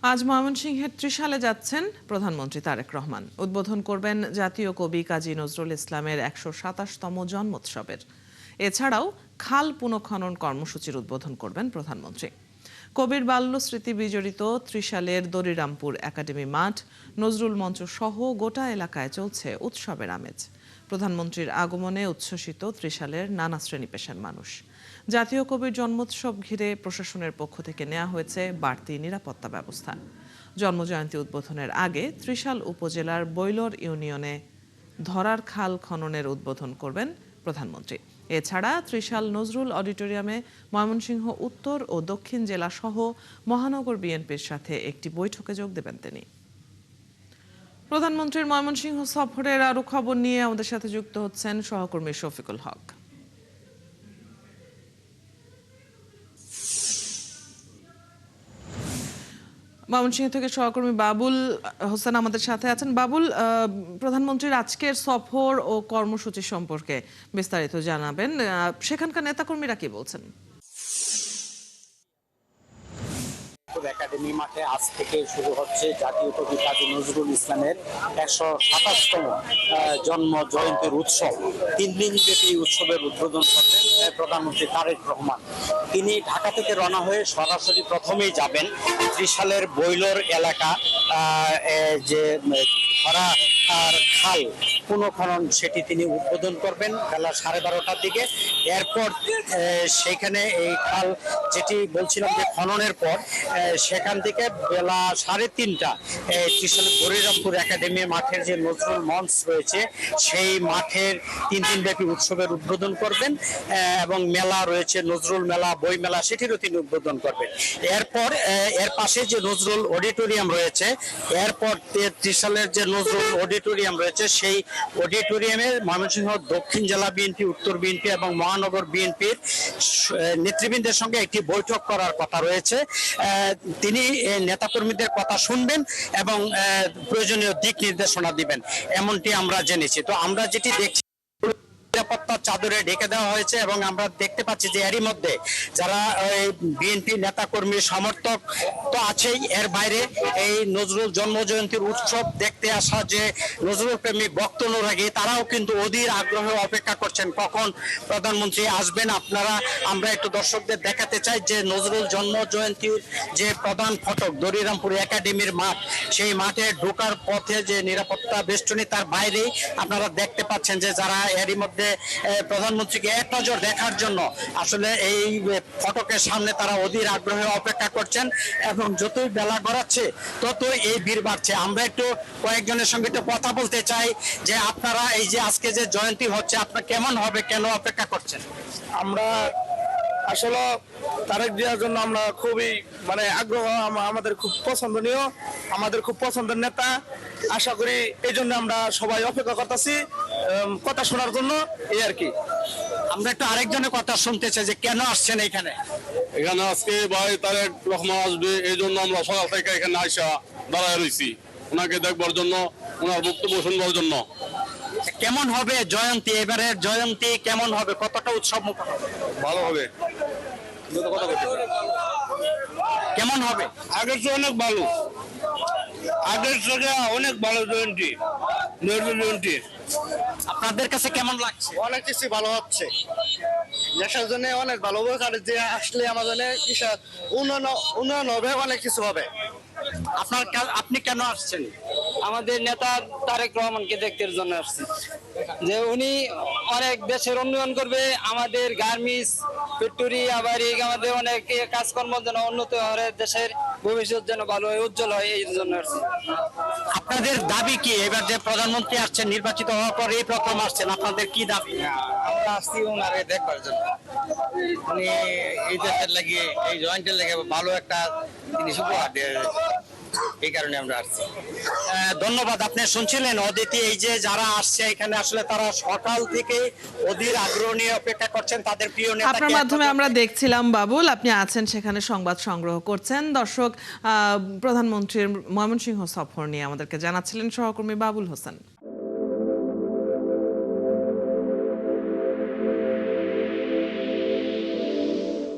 আজ ময়মনসিংহের ত্রিশালে যাচ্ছেন প্রধানমন্ত্রী তারেক রহমান। উদ্বোধন করবেন জাতীয় কবি কাজী নজরুল ইসলামের ১২৭তম জন্মোৎসবের। এছাড়াও খাল পুনঃখনন কর্মসূচির উদ্বোধন করবেন প্রধানমন্ত্রী। কবির বাল্য স্মৃতি বিজড়িত ত্রিশালের দরিরামপুর একাডেমি মাঠ, নজরুল মঞ্চ সহ গোটা এলাকায় চলছে উৎসবের আমেজ। প্রধানমন্ত্রীর আগমনে উচ্ছ্বসিত ত্রিশালের নানা শ্রেণী পেশার মানুষ। জাতীয় কবির জন্মোৎসব ঘিরে প্রশাসনের পক্ষ থেকে নেওয়া হয়েছে বাড়তি নিরাপত্তা ব্যবস্থা। জন্মজয়ন্তী উদ্বোধনের আগে ত্রিশাল উপজেলার বৈলর ইউনিয়নে ধরার খাল খননের উদ্বোধন করবেন প্রধানমন্ত্রী। এছাড়া ত্রিশাল নজরুল অডিটোরিয়ামে ময়মনসিংহ উত্তর ও দক্ষিণ জেলা সহ মহানগর বিএনপির সাথে একটি বৈঠকে যোগ দেবেন তিনি। প্রধানমন্ত্রীর ময়মনসিংহ সফরের আরো খবর নিয়ে আমাদের সাথে যুক্ত হচ্ছেন সহকর্মী শফিকুল হক। ময়মনসিংহ থেকে সহকর্মী বাবুল হোসেন আমাদের সাথে আছেন। বাবুল, প্রধানমন্ত্রীর আজকের সফর ও কর্মসূচি সম্পর্কে বিস্তারিত জানাবেন। সেখানকার নেতাকর্মীরা কি বলছেন? একাডেমি মাঠে আজ থেকে শুরু হচ্ছে জাতীয় কবি কাজী নজরুল ইসলামের ১২৭তম জন্ম জয়ন্তীর উৎসব। 3 দিন ব্যাপী উৎসবের উদ্বোধন করবেন প্রধানমন্ত্রী তারেক রহমান। তিনি ঢাকা থেকে রওনা হয়ে সরাসরি প্রথমেই যাবেন ত্রিশালের বৈলর এলাকা, যে ধরা আর খাল পুনঃখনন সেটি তিনি উদ্বোধন করবেন বেলা 12:30টার দিকে। এরপর সেখানে এই খাল যেটি বলছিলাম যে খননের পর সেখান থেকে বেলা 3:30টা ত্রিশালের দরিরামপুর একাডেমি মাঠের যে নজরুল মঞ্চ রয়েছে সেই মাঠের 3 দিন ব্যাপী উৎসবের উদ্বোধন করবেন এবং মেলা রয়েছে, নজরুল মেলা, বই মেলা, সেটিরও তিনি উদ্বোধন করবেন। এরপর এর পাশে যে নজরুল অডিটোরিয়াম রয়েছে, এরপর ত্রিশালের যে নজরুল অডিটোরিয়াম রয়েছে সেই অডিটোরিয়ামে ময়মনসিংহ দক্ষিণ জেলা বিএনপি, উত্তর বিএনপি এবং মহানগর বিএনপির নেতৃবৃন্দের সঙ্গে একটি বৈঠক করার কথা রয়েছে। তিনি নেতাকর্মীদের কথা শুনবেন এবং প্রয়োজনীয় দিক নির্দেশনা দিবেন, এমনটি আমরা জেনেছি। তো আমরা যেটি দেখছি নিরাপত্তার চাদরে ঢেকে দেওয়া হয়েছে এবং আমরা দেখতে পাচ্ছি যে এরই মধ্যে যারা বিএনপি নেতাকর্মী সমর্থক তো আছেই, এর বাইরে এই নজরুল জন্মজয়ন্তীর উৎসব দেখতে আসা যে নজরুল প্রেমিক ভক্ত অনুরাগী, তারাও কিন্তু অধীর আগ্রহে অপেক্ষা করছেন কখন প্রধানমন্ত্রী আসবেন। আমরা একটু দর্শকদের দেখাতে চাই যে নজরুল জন্মজয়ন্তীর যে প্রধান ফটক দরিরামপুর একাডেমির মাঠ, সেই মাঠে ঢোকার পথে যে নিরাপত্তা বেষ্টনী, তার বাইরেই আপনারা দেখতে পাচ্ছেন যে যারা এরই মধ্যে প্রধানমন্ত্রীকে এক নজর দেখার জন্য আসলে এই ফটকের সামনে তারা অধীর আগ্রহে অপেক্ষা করছেন এবং যতই বেলা গড়াচ্ছে ততই এই ভিড় বাড়ছে। আমরা একটু কয়েকজনের সঙ্গে একটু কথা বলতে চাই যে আপনারা এই যে আজকে যে জয়ন্তী হচ্ছে আপনার কেমন হবে, কেন অপেক্ষা করছেন? আমরা আসলে তারেক জিয়ার জন্য আমরা খুবই আগ্রহ, আমাদের খুব পছন্দনীয়, আমাদের খুব পছন্দের নেতা। আশা করি এই জন্য আমরা সবাই অপেক্ষা করতেছি কথা শোনার জন্য, এই আর কি। আমরা একটু আরেকজনের কথা শুনতে চাই যে কেন আসছেন এখানে? এখানে আজকে ভাই তারেক রহমান আসবে, এই জন্য আমরা সকাল থেকে এখানে আইসা দাঁড়ায় রয়েছি ওনাকে দেখবার জন্য, ওনার বক্তব্য শুনবার জন্য। কেমন হবে জয়ন্তী, এবারের জয়ন্তী কেমন হবে, কতটা উৎসব মুখর হবে? ভালো হবে। কেমন হবে? আগের চেয়ে অনেক ভালো, আগের থেকে অনেক ভালো জয়ন্তী, নজরুল জয়ন্তী। আপনাদের কাছে কেমন লাগছে? অনেক কিছু ভালো হচ্ছে, দেশের জন্য অনেক ভালো হবে, আর যে আসলে আমাদের উন্নয়ন হবে, অনেক কিছু হবে। আপনি কেন আসছেন? আমাদের নেতা তারেক রহমানকে দেখতে জন্য আসছি, যে উনি অনেক দেশের উন্নয়ন করবে, আমাদের গার্মেন্টস ফ্যাক্টরি আবার আমাদের অনেক কাজকর্ম যেন উন্নত হয়, দেশের ভবিষ্যৎ যেন ভালো হয়, উজ্জ্বল হয়, এই জন্য আসছি। আপনাদের দাবি কি? এবার যে প্রধানমন্ত্রী আসছেন, নির্বাচিত হওয়ার পর এই প্রথম আসছেন, আপনাদের কি দাবি? আমরা আসছি ওনারে দেখবার জন্য, উনি এই দেশের লাগিয়ে, এই জয়েন্টের লেগে ভালো একটা জিনিস উপহার দিয়ে, এই কারণে আমরা আসছি। ধন্যবাদ। আপনি শুনছিলেন অদিতি, এই যে যারা আসছে এখানে আসলে তারা সকাল থেকে অধীর আগ্রহ নিয়ে অপেক্ষা করছেন তাদের প্রিয় নেতা। আপনার মাধ্যমে আমরা দেখছিলাম বাবুল, আপনি আছেন সেখানে সংবাদ সংগ্রহ করছেন। দর্শক, প্রধানমন্ত্রীর ময়মনসিংহ সফর নিয়ে আমাদেরকে জানাচ্ছিলেন সহকর্মী বাবুল হোসেন।